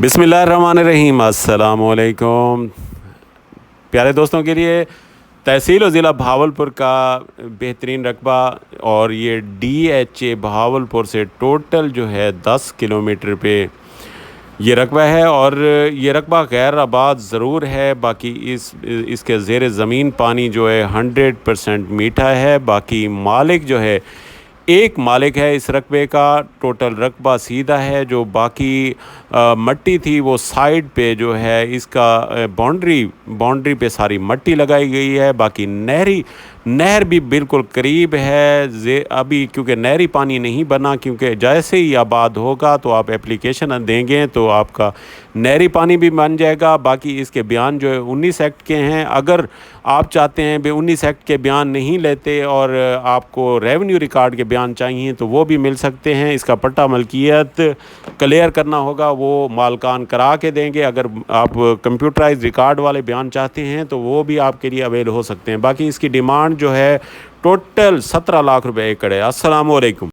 बिस्मिल्लाहिर्रहमानिर्रहीम। अस्सलाम वालेकुम। प्यारे दोस्तों के लिए तहसील और ज़िला भावलपुर का बेहतरीन रकबा, और ये DHA भावलपुर से टोटल जो है 10 किलोमीटर पे ये रकबा है। और ये रकबा गैर आबाद ज़रूर है, बाकी इसके ज़ेर ज़मीन पानी जो है 100% मीठा है। बाकी मालिक जो है, एक मालिक है इस रकबे का। टोटल रकबा सीधा है, जो बाकी मट्टी थी वो साइड पे जो है इसका बाउंड्री पे सारी मट्टी लगाई गई है। बाकी नहर भी बिल्कुल करीब है। अभी क्योंकि नहरी पानी नहीं बना, क्योंकि जैसे ही आबाद होगा तो आप एप्लीकेशन देंगे तो आपका नहरी पानी भी बन जाएगा। बाकी इसके बयान जो है 19 एक्ट के हैं। अगर आप चाहते हैं भाई 19 एक्ट के बयान नहीं लेते और आपको रेवेन्यू रिकॉर्ड के बयान चाहिए तो वो भी मिल सकते हैं। इसका पट्टा मलकियत क्लियर करना होगा, वो मालकान करा के देंगे। अगर आप कंप्यूटराइज रिकॉर्ड वाले बयान चाहते हैं तो वो भी आपके लिए अवेल हो सकते हैं। बाकी इसकी डिमांड जो है टोटल 17 लाख रुपए एकड़ है। अस्सलाम वालेकुम।